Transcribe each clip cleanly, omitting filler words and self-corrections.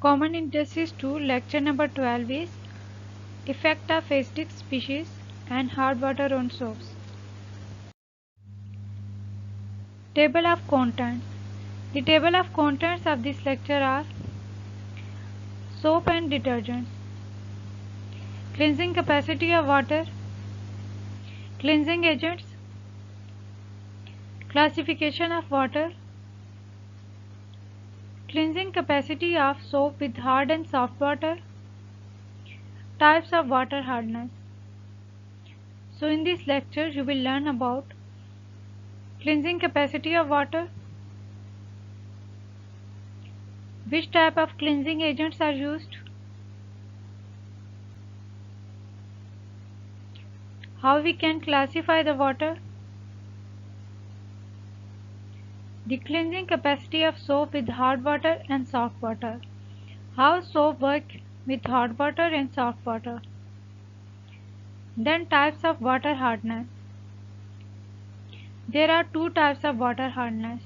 Common indices to lecture number 12 is effect of acidic species and hard water on soaps. Table of contents. The table of contents of this lecture are soap and detergents, cleansing capacity of water, cleansing agents, classification of water, cleansing capacity of soap with hard and soft water, types of water hardness. So in this lecture you will learn about cleansing capacity of water, which type of cleansing agents are used, how we can classify the water, the cleansing capacity of soap with hard water and soft water, how soap work with hard water and soft water. Then types of water hardness. There are two types of water hardness.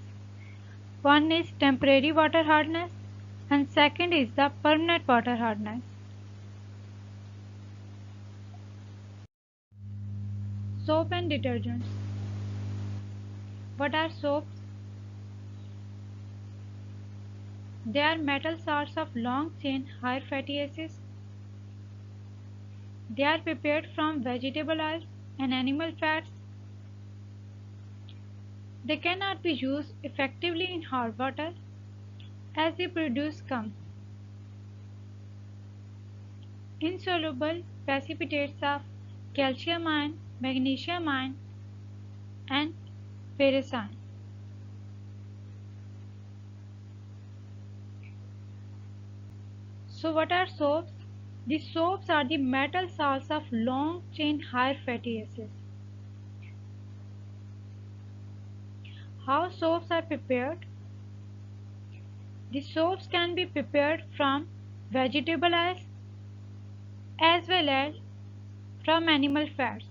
One is temporary water hardness and second is the permanent water hardness. Soap and detergents. What are soaps? They are metal salts of long chain high fatty acids. They are prepared from vegetable oils and animal fats. They cannot be used effectively in hard water as they produce scum. Insoluble precipitates of calcium ion, magnesium ion, and ferrous ion. So what are soaps? The soaps are the metal salts of long chain higher fatty acids. How soaps are prepared? The soaps can be prepared from vegetable oils as well as from animal fats.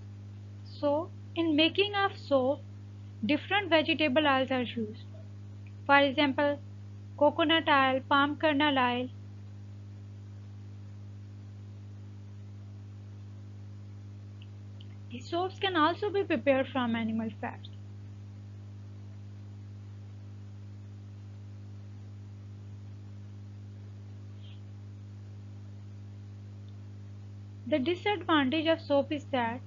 So in making of soap, different vegetable oils are used. For example, coconut oil, palm kernel oil. The soaps can also be prepared from animal fats. The disadvantage of soap is that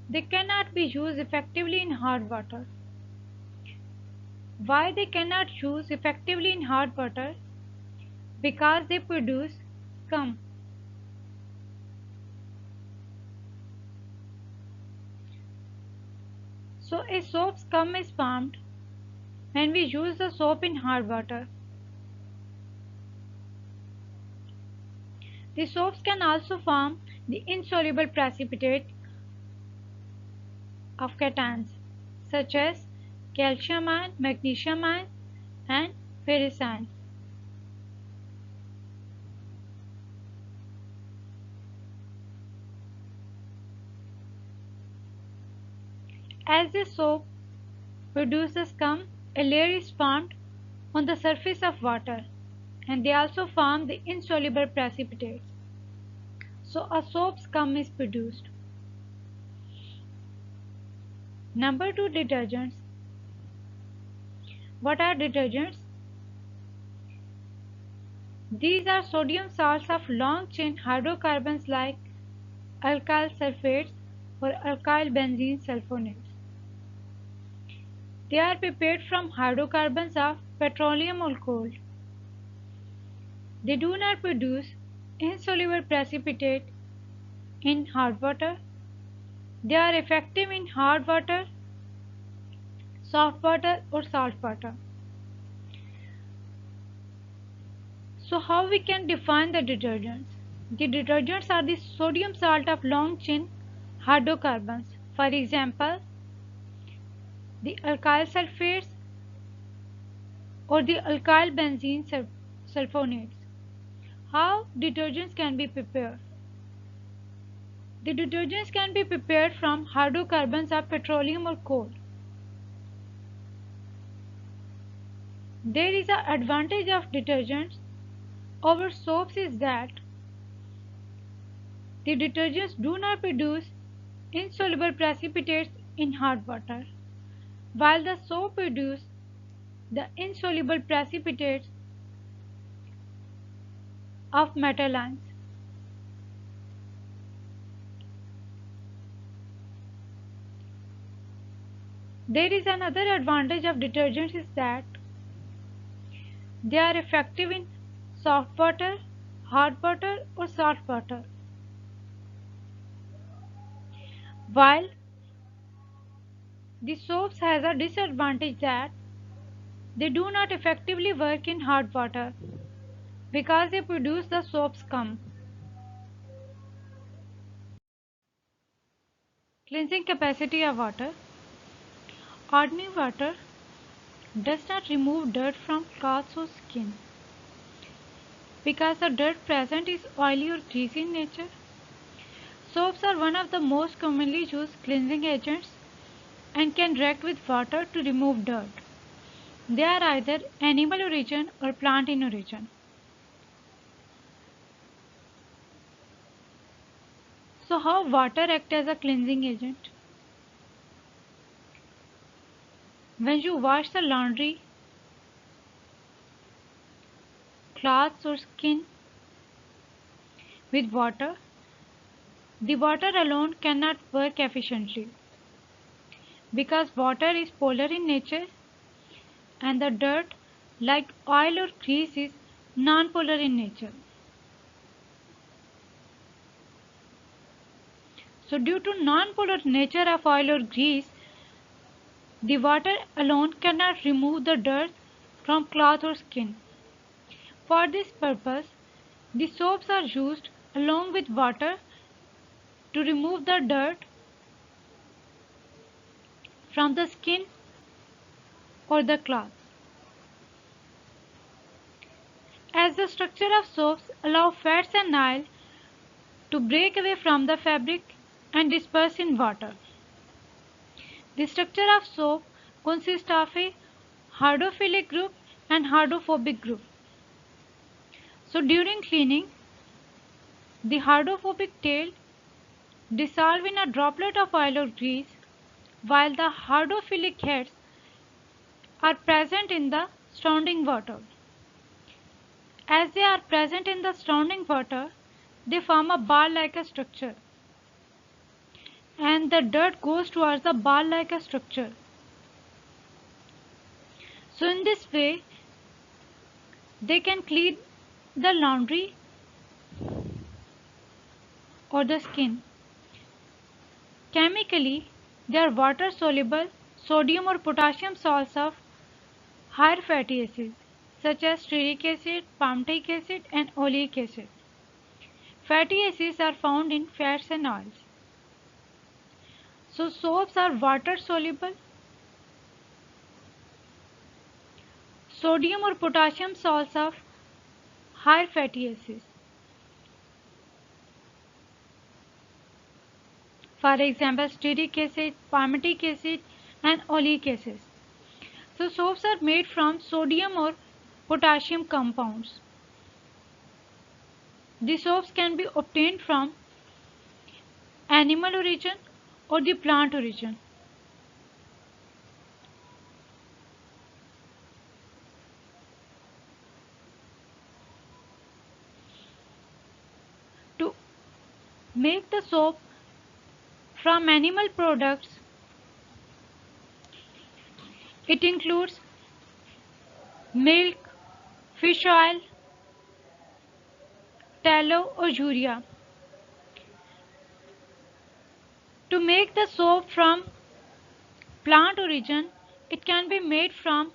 they cannot be used effectively in hard water. Why they cannot use effectively in hard water? Because they produce scum. So a soap scum is formed when we use the soap in hard water. The soaps can also form the insoluble precipitate of cations such as calcium ion, magnesium ion, and ferrous ion. As the soap produces scum, a layer is formed on the surface of water, and they also form the insoluble precipitates. So a soap scum is produced. Number 2, detergents. What are detergents? These are sodium salts of long chain hydrocarbons like alkyl sulfates or alkyl benzene sulfonates. They are prepared from hydrocarbons of petroleum or coal. They do not produce insoluble precipitate in hard water. They are effective in hard water, soft water, or salt water. So how we can define the detergents? The detergents are the sodium salt of long chain hydrocarbons. For example, the alkyl sulfates or the alkyl benzene sulfonates. How detergents can be prepared? The detergents can be prepared from hydrocarbons of petroleum or coal. There is an advantage of detergents over soaps is that the detergents do not produce insoluble precipitates in hot water, while the soap produces the insoluble precipitates of metal ions. There is another advantage of detergents is that they are effective in soft water, hot water or salt water, while the soaps has a disadvantage that they do not effectively work in hot water because they produce the soap scum. Cleansing capacity of water. Ordinary water does not remove dirt from clothes or skin because the dirt present is oily or greasy in nature. Soaps are one of the most commonly used cleansing agents and can react with water to remove dirt. They are either animal origin or plant in origin. So how water acts as a cleansing agent? When you wash the laundry, clothes or skin with water, the water alone cannot work efficiently because water is polar in nature and the dirt like oil or grease is non-polar in nature. So due to non-polar nature of oil or grease, the water alone cannot remove the dirt from cloth or skin. For this purpose, the soaps are used along with water to remove the dirt from the skin or the cloth. As the structure of soaps allow fats and oil to break away from the fabric and disperse in water. The structure of soap consists of a hydrophilic group and hydrophobic group. So during cleaning, the hydrophobic tail dissolve in a droplet of oil or grease, while the hydrophilic heads are present in the surrounding water. As they are present in the surrounding water, they form a bar-like structure, and the dirt goes towards the bar-like structure. So in this way, they can clean the laundry or the skin. Chemically, they are water-soluble sodium or potassium salts of higher fatty acids such as stearic acid, palmitic acid, and oleic acid. Fatty acids are found in fats and oils. So soaps are water-soluble sodium or potassium salts of higher fatty acids. For example, stearic acid, palmitic acid, and oleic acid. So soaps are made from sodium or potassium compounds. The soaps can be obtained from animal origin or the plant origin. To make the soap from animal products, it includes milk, fish oil, tallow or urea. To make the soap from plant origin, it can be made from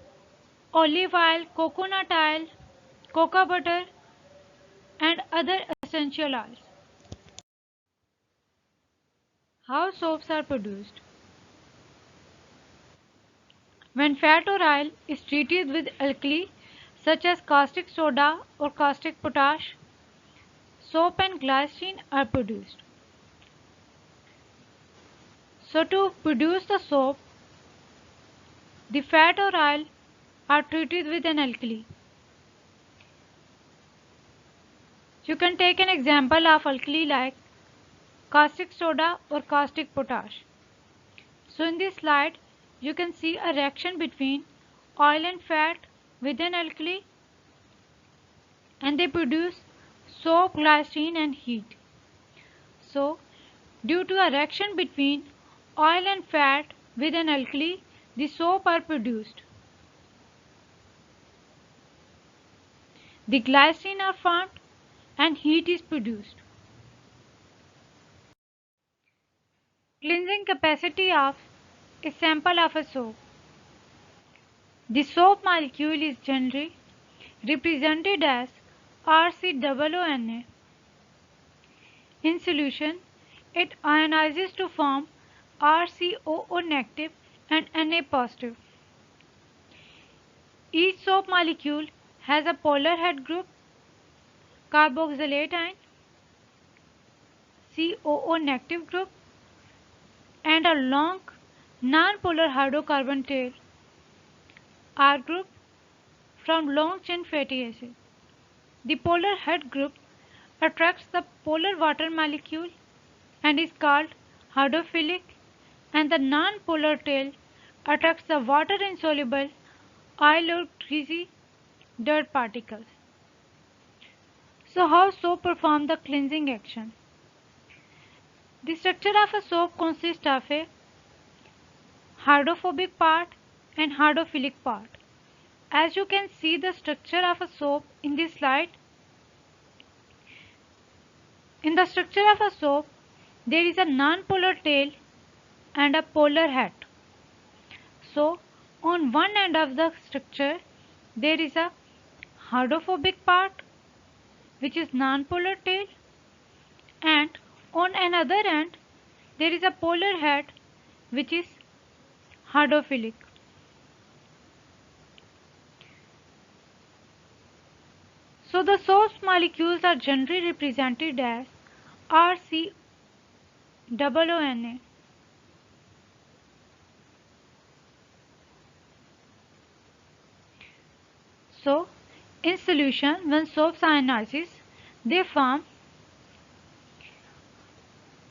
olive oil, coconut oil, cocoa butter, and other essential oils. How soaps are produced? When fat or oil is treated with alkali such as caustic soda or caustic potash, soap and glycerine are produced. So to produce the soap, the fat or oil are treated with an alkali. You can take an example of alkali like caustic soda or caustic potash. So in this slide, you can see a reaction between oil and fat with an alkali, and they produce soap, glycerine and heat. So due to a reaction between oil and fat with an alkali, the soap are produced. The glycerine are formed and heat is produced. Cleansing capacity of a sample of a soap. The soap molecule is generally represented as RCOONA. In solution, it ionizes to form RCOO negative and Na positive. Each soap molecule has a polar head group, carboxylate ion, COO negative group, and a long non-polar hydrocarbon tail, R group, from long chain fatty acid. The polar head group attracts the polar water molecule and is called hydrophilic, and the non-polar tail attracts the water-insoluble oil or greasy dirt particles. So how soap perform the cleansing action? The structure of a soap consists of a hydrophobic part and hydrophilic part. As you can see the structure of a soap in this slide, in the structure of a soap, there is a non-polar tail and a polar head. So, on one end of the structure, there is a hydrophobic part, which is non-polar tail, and on another end, there is a polar head, which is hydrophilic. So, the soap molecules are generally represented as RCOONA. So, in solution, when soaps ionizes, they form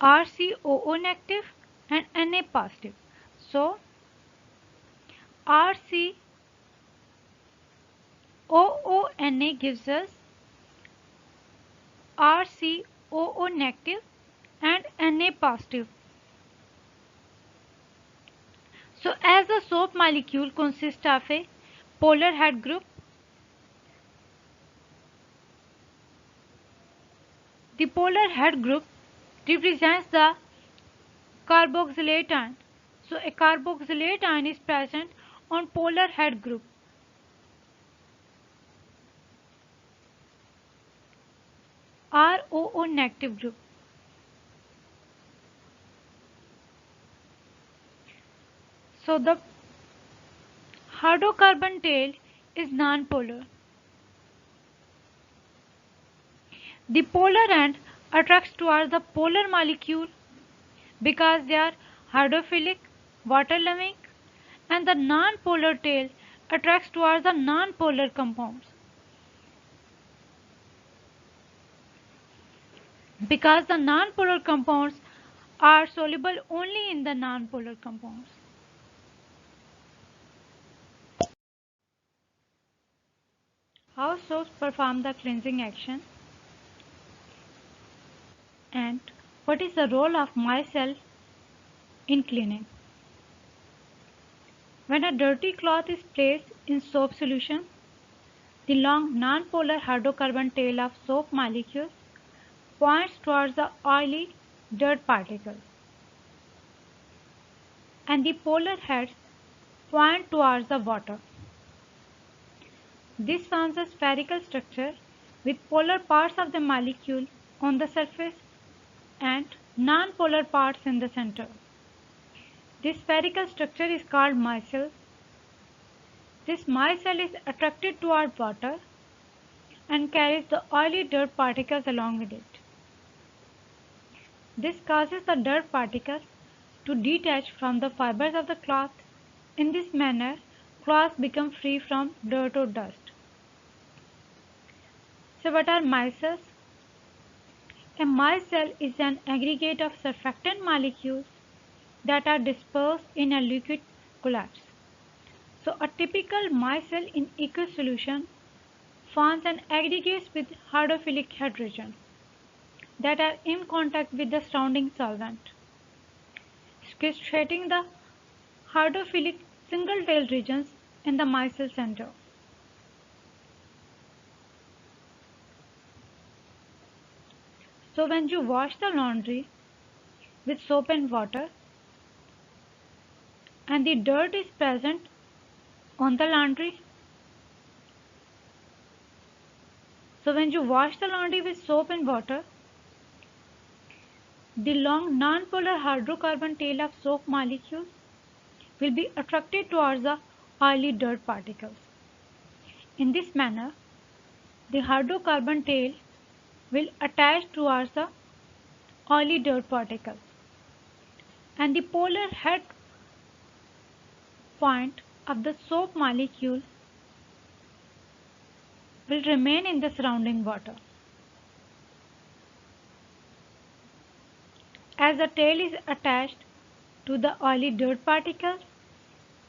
RCOO negative and Na positive. So, RCOONA gives us RCOO negative and Na positive. So, as the soap molecule consists of a polar head group, the polar head group represents the carboxylate ion. So, a carboxylate ion is present on polar head group. ROO negative group. So, the hydrocarbon tail is non-polar. The polar end attracts towards the polar molecule because they are hydrophilic, water-loving, and the non-polar tail attracts towards the non-polar compounds because the non-polar compounds are soluble only in the non-polar compounds. How soaps perform the cleansing action, and what is the role of micelle in cleaning? When a dirty cloth is placed in soap solution, the long non-polar hydrocarbon tail of soap molecules points towards the oily dirt particles, and the polar heads point towards the water. This forms a spherical structure with polar parts of the molecule on the surface and non-polar parts in the center. This spherical structure is called micelle. This micelle is attracted toward water and carries the oily dirt particles along with it. This causes the dirt particles to detach from the fibers of the cloth. In this manner, cloths become free from dirt or dust. So what are micelles? A micelle is an aggregate of surfactant molecules that are dispersed in a liquid colloids. So a typical micelle in aqueous solution forms an aggregate with hydrophilic head regions that are in contact with the surrounding solvent, sequestrating the hydrophilic single-tail regions in the micelle center. So when you wash the laundry with soap and water and the dirt is present on the laundry, so when you wash the laundry with soap and water, the long non-polar hydrocarbon tail of soap molecules will be attracted towards the oily dirt particles. In this manner, the hydrocarbon tail will attach towards the oily dirt particles, and the polar head point of the soap molecule will remain in the surrounding water. As the tail is attached to the oily dirt particles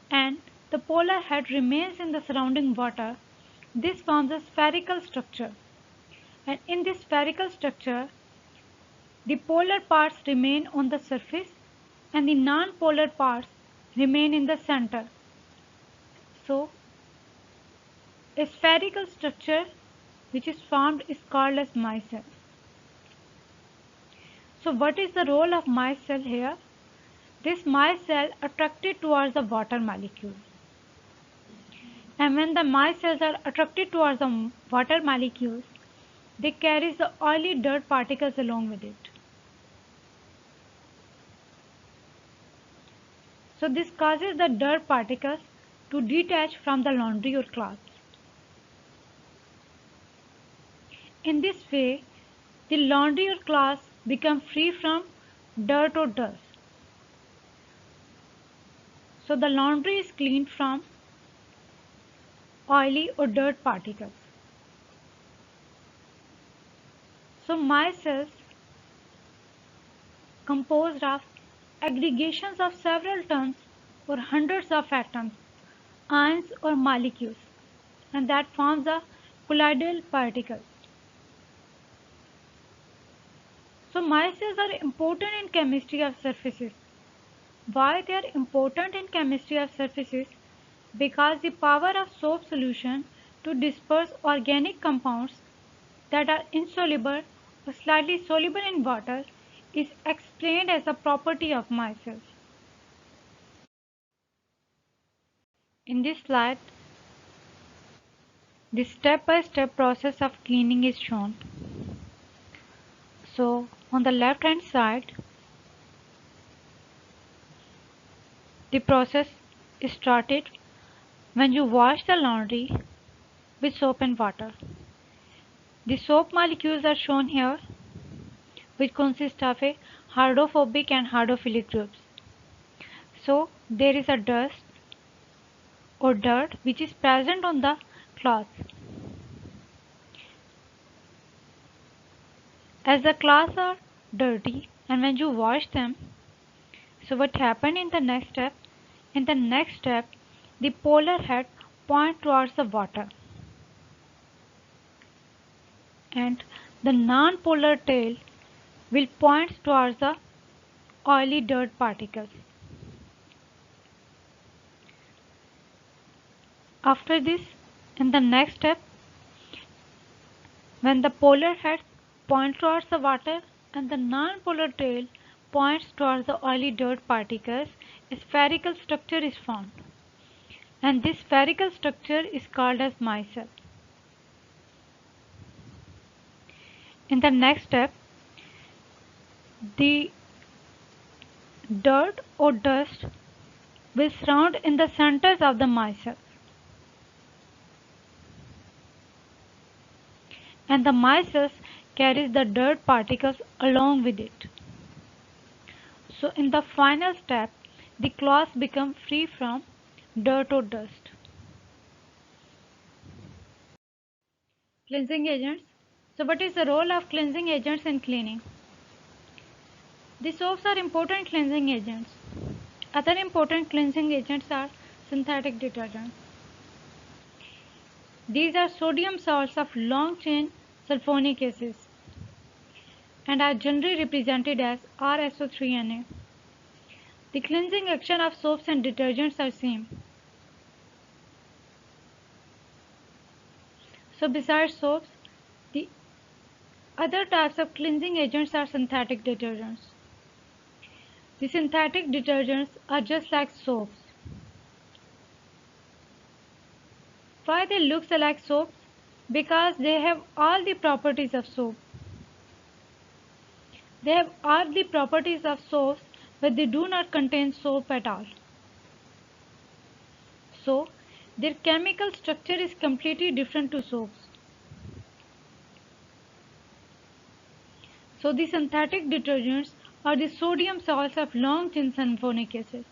and the polar head remains in the surrounding water, this forms a spherical structure. And in this spherical structure, the polar parts remain on the surface and the non-polar parts remain in the center. So, a spherical structure which is formed is called as micelle. So what is the role of micelle here? This micelle attracted towards the water molecule. And when the micelles are attracted towards the water molecules, they carry the oily dirt particles along with it. So this causes the dirt particles to detach from the laundry or cloths. In this way, the laundry or cloths become free from dirt or dust. So the laundry is cleaned from oily or dirt particles. So micelles composed of aggregations of several tons or hundreds of atoms, ions or molecules, and that forms a colloidal particles. So micelles are important in chemistry of surfaces. Why they are important in chemistry of surfaces? Because the power of soap solution to disperse organic compounds that are insoluble or slightly soluble in water is explained as a property of micelles. In this slide, the step-by-step process of cleaning is shown. So on the left hand side, the process is started when you wash the laundry with soap and water. The soap molecules are shown here, which consist of a hydrophobic and hydrophilic groups. So there is a dust or dirt which is present on the cloth. As the cloths are dirty and when you wash them, so what happened in the next step? In the next step, the polar head points towards the water and the non-polar tail will point towards the oily dirt particles. After this, in the next step, when the polar head points towards the water and the non-polar tail points towards the oily dirt particles, a spherical structure is formed. And this spherical structure is called as micelle. In the next step, the dirt or dust will surround in the centers of the micelle. And the micelles carries the dirt particles along with it. So in the final step, the cloths become free from dirt or dust. Cleansing agents. So what is the role of cleansing agents in cleaning? The soaps are important cleansing agents. Other important cleansing agents are synthetic detergents. These are sodium salts of long chain sulfonic acids and are generally represented as RSO3Na. The cleansing action of soaps and detergents are same. So besides soaps, the other types of cleansing agents are synthetic detergents. The synthetic detergents are just like soaps. Why they look like soaps? Because they have all the properties of soap. They have all the properties of soaps, but they do not contain soap at all. So, their chemical structure is completely different to soaps. So, the synthetic detergents are the sodium salts of long chain sulfonic acid.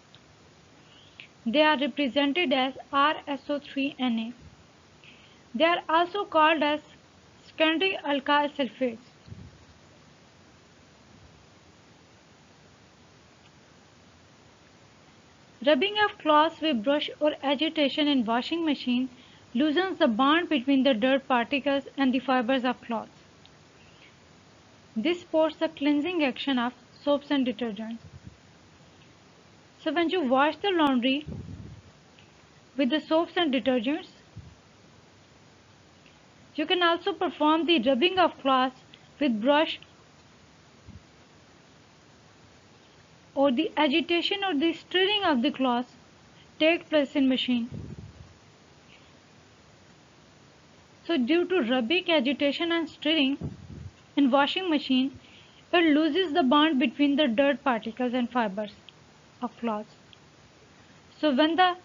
They are represented as RSO3Na. They are also called as secondary alkyl sulfates. Rubbing of cloths with brush or agitation in washing machine loosens the bond between the dirt particles and the fibers of cloth. This supports the cleansing action of soaps and detergents. So when you wash the laundry with the soaps and detergents, you can also perform the rubbing of cloths with brush or the agitation or the stirring of the cloths take place in machine. So due to rubbing, agitation and stirring in washing machine, it loses the bond between the dirt particles and fibers of cloths. So when the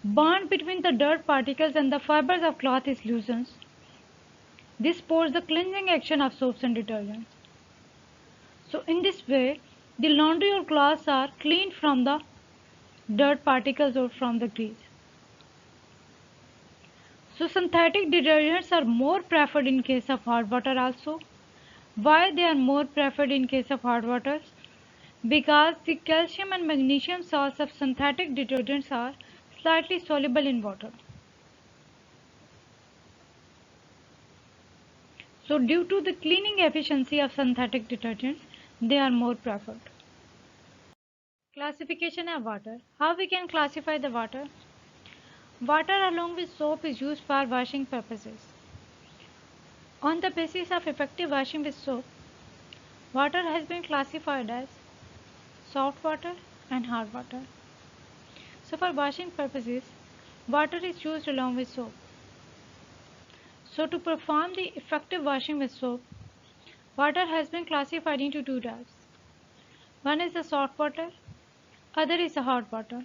bond between the dirt particles and the fibers of cloth is loosened, this supports the cleansing action of soaps and detergents. So in this way, the laundry or cloths are cleaned from the dirt particles or from the grease. So synthetic detergents are more preferred in case of hot water also. Why they are more preferred in case of hot waters? Because the calcium and magnesium salts of synthetic detergents are slightly soluble in water. So due to the cleaning efficiency of synthetic detergents, they are more preferred. Classification of water. How we can classify the water? Water along with soap is used for washing purposes. On the basis of effective washing with soap, water has been classified as soft water and hard water. So for washing purposes, water is used along with soap. So to perform the effective washing with soap, water has been classified into two types. One is the soft water, other is the hot water.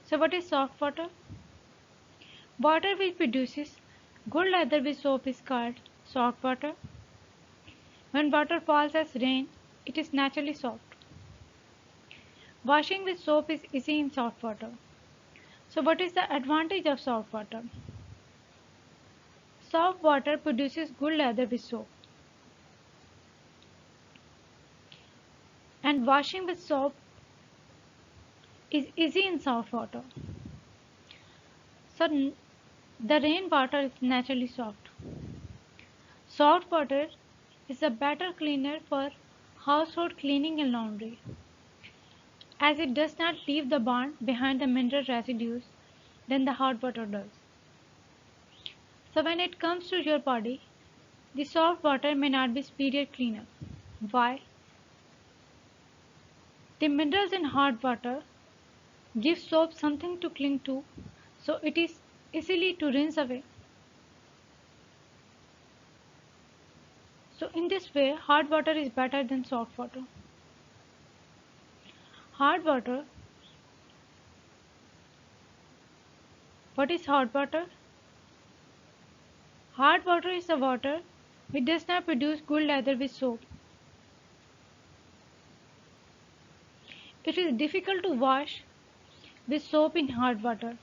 So what is soft water? Water which produces good lather with soap is called soft water. When water falls as rain, it is naturally soft. Washing with soap is easy in soft water. So what is the advantage of soft water? Soft water produces good lather with soap. And washing with soap is easy in soft water. So the rain water is naturally soft. Soft water is a better cleaner for household cleaning and laundry, as it does not leave the bond behind the mineral residues than the hot water does. So when it comes to your body, the soft water may not be superior cleaner. Why? The minerals in hot water give soap something to cling to, so it is easily to rinse away. So in this way, hot water is better than soft water. Hard water. What is hot water? Hard water is the water which does not produce good lather with soap. It is difficult to wash with soap in hard water.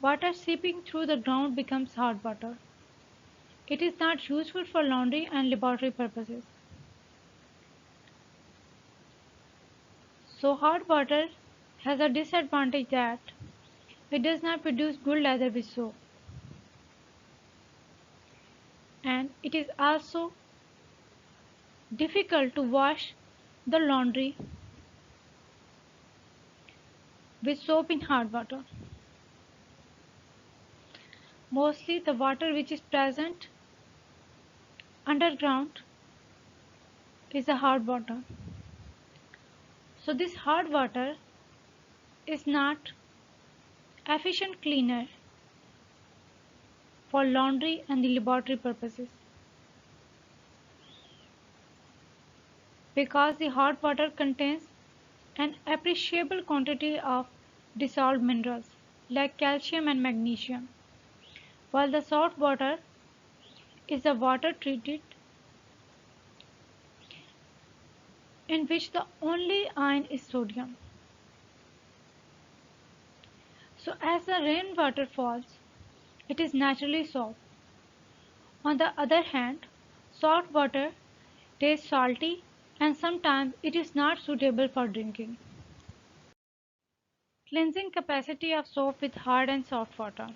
Water seeping through the ground becomes hard water. It is not useful for laundry and laboratory purposes. So hot water has a disadvantage that it does not produce good lather with soap, and it is also difficult to wash the laundry with soap in hard water. Mostly the water which is present underground is a hard water. So this hard water is not efficient cleaner for laundry and the laboratory purposes, because the hot water contains an appreciable quantity of dissolved minerals like calcium and magnesium, while the salt water is a water treated in which the only ion is sodium. So as the rainwater falls, it is naturally soft. On the other hand, salt water tastes salty and sometimes it is not suitable for drinking. Cleansing capacity of soap with hard and soft water.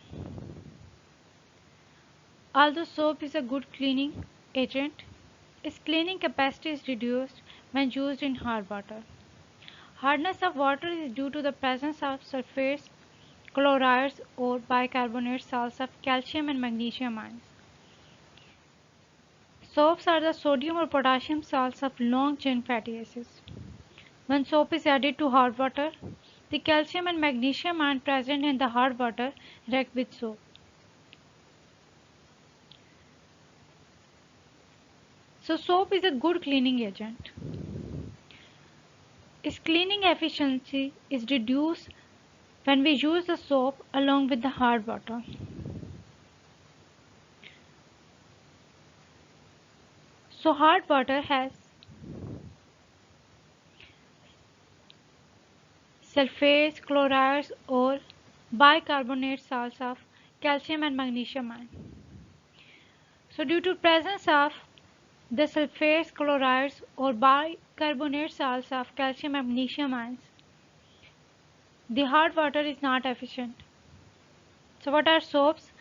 Although soap is a good cleaning agent, its cleaning capacity is reduced when used in hard water. Hardness of water is due to the presence of sulfates, chlorides, or bicarbonate salts of calcium and magnesium ions. Soaps are the sodium or potassium salts of long-chain fatty acids. When soap is added to hard water, the calcium and magnesium ion present in the hard water react with soap. So soap is a good cleaning agent. Its cleaning efficiency is reduced when we use the soap along with the hard water. So hard water has sulfates, chlorides, or bicarbonate salts of calcium and magnesium ion. So due to presence of the sulfates, chlorides, or bicarbonate salts of calcium and magnesium ions, the hard water is not efficient. So what are soaps?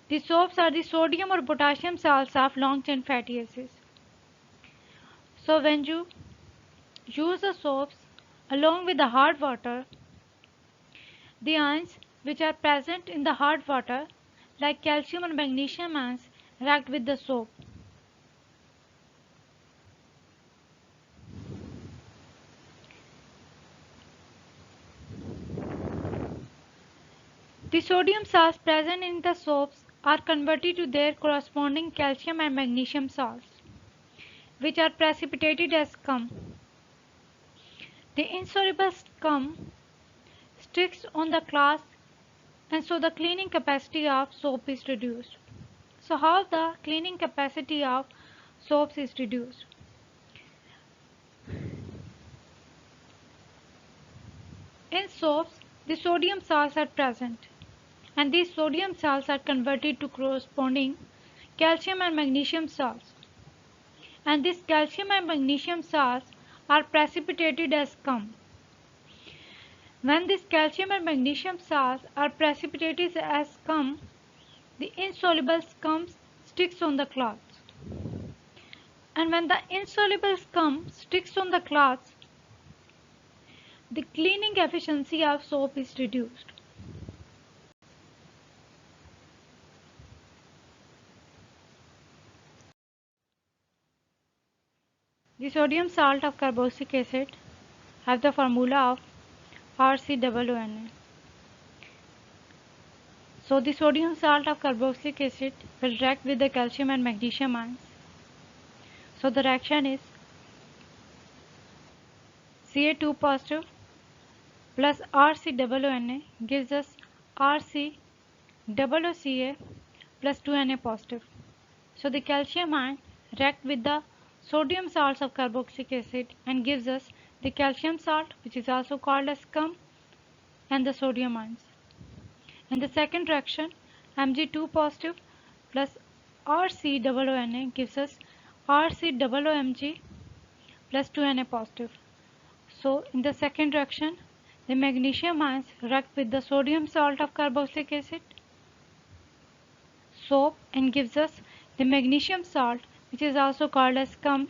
The soaps are the sodium or potassium salts of long-chain fatty acids. So when you use the soaps along with the hard water, the ions which are present in the hard water, like calcium and magnesium ions, react with the soap. The sodium salts present in the soaps are converted to their corresponding calcium and magnesium salts, which are precipitated as scum. The insoluble scum sticks on the cloth, and so the cleaning capacity of soap is reduced. So how the cleaning capacity of soaps is reduced? In soaps, the sodium salts are present, and these sodium salts are converted to corresponding calcium and magnesium salts. And these calcium and magnesium salts are precipitated as scum. When these calcium and magnesium salts are precipitated as scum, the insoluble scum sticks on the cloth. And when the insoluble scum sticks on the cloth, the cleaning efficiency of soap is reduced. The sodium salt of carboxylic acid have the formula of RCOONA. So the sodium salt of carboxylic acid will react with the calcium and magnesium ions. So the reaction is Ca2 positive plus RCOONA gives us RCOOCA plus 2Na positive. So the calcium ion react with the sodium salts of carboxylic acid and gives us the calcium salt, which is also called as scum, and the sodium ions. In the second reaction, Mg2 positive plus RCOONA gives us RCOOMg plus 2Na positive. So in the second reaction, the magnesium ions react with the sodium salt of carboxylic acid, soap, and gives us the magnesium salt, which is also called as scum,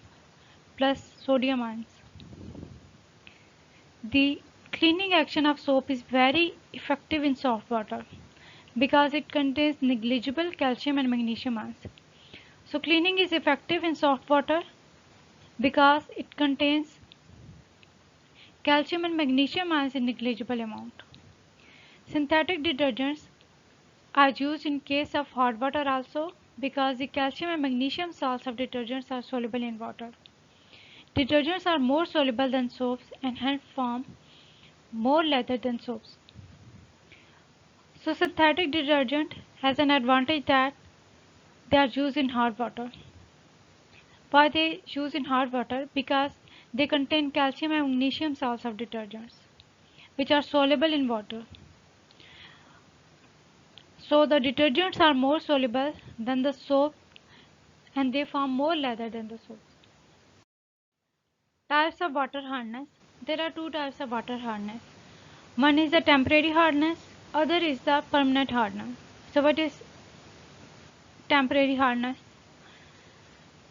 plus sodium ions. The cleaning action of soap is very effective in soft water because it contains negligible calcium and magnesium ions. So cleaning is effective in soft water because it contains calcium and magnesium ions in negligible amount. Synthetic detergents are used in case of hot water also because the calcium and magnesium salts of detergents are soluble in water. Detergents are more soluble than soaps and hence form more leather than soaps. So synthetic detergent has an advantage that they are used in hot water. Why they use in hot water? Because they contain calcium and magnesium salts of detergents, which are soluble in water. So the detergents are more soluble than the soap and they form more leather than the soap. Types of water hardness. There are two types of water hardness. One is the temporary hardness, other is the permanent hardness. So what is temporary hardness?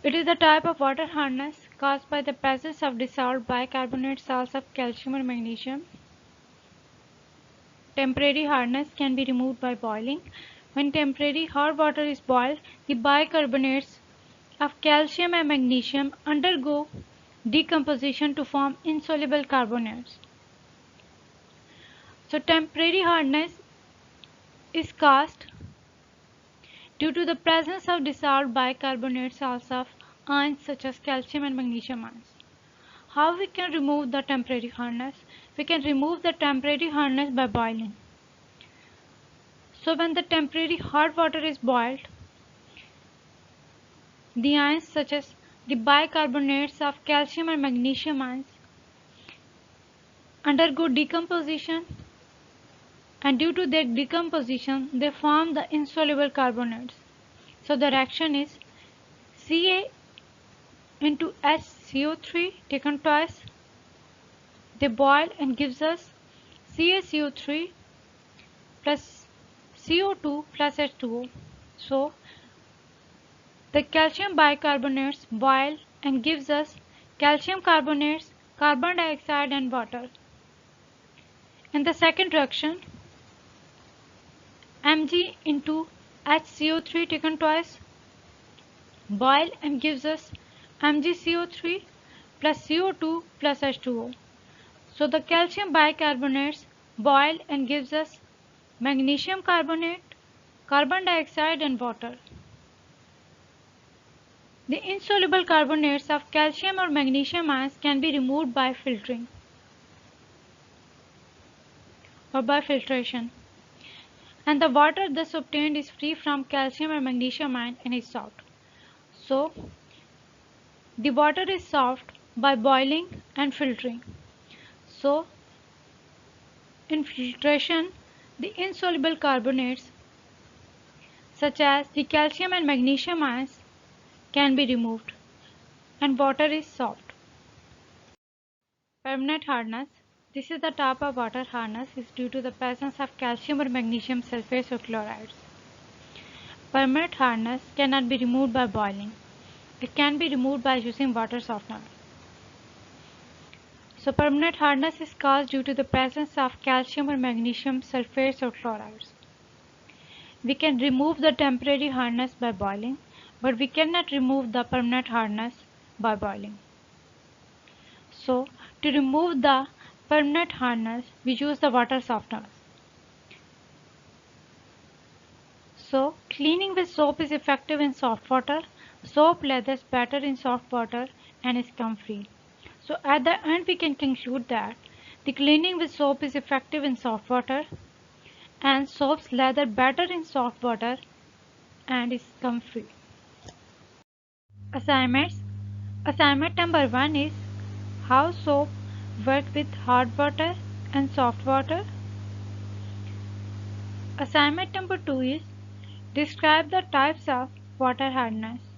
It is the type of water hardness caused by the presence of dissolved bicarbonate salts of calcium or magnesium. Temporary hardness can be removed by boiling. When temporary hot water is boiled, the bicarbonates of calcium and magnesium undergo decomposition to form insoluble carbonates. So temporary hardness is caused due to the presence of dissolved bicarbonate salts of ions such as calcium and magnesium ions. How we can remove the temporary hardness? We can remove the temporary hardness by boiling. So when the temporary hot water is boiled, the ions such as the bicarbonates of calcium and magnesium ions undergo decomposition, and due to their decomposition they form the insoluble carbonates. So the reaction is Ca into HCO3 taken twice. They boil and gives us CaCO3 plus CO2 plus H2O. So the calcium bicarbonates boil and gives us calcium carbonates, carbon dioxide and water. In the second reaction, Mg into HCO3 taken twice, boil and gives us MgCO3 plus CO2 plus H2O. So the calcium bicarbonates boil and gives us magnesium carbonate, carbon dioxide and water. The insoluble carbonates of calcium or magnesium ions can be removed by filtering or by filtration, and the water thus obtained is free from calcium or magnesium ion and is soft. So the water is soft by boiling and filtering. So in filtration, the insoluble carbonates such as the calcium and magnesium ions can be removed and water is soft. Permanent hardness. This is the type of water hardness is due to the presence of calcium or magnesium sulfates or chlorides. Permanent hardness cannot be removed by boiling. It can be removed by using water softener. So permanent hardness is caused due to the presence of calcium or magnesium sulfates or chlorides. We can remove the temporary hardness by boiling, but we cannot remove the permanent hardness by boiling. So to remove the permanent hardness, we use the water softener. So cleaning with soap is effective in soft water. Soap lathers better in soft water and is scum free. So at the end we can conclude that the cleaning with soap is effective in soft water and soaps lather better in soft water and is scum free. Assignments. Assignment number 1 is how soap work with hot water and soft water. Assignment number 2 is describe the types of water hardness.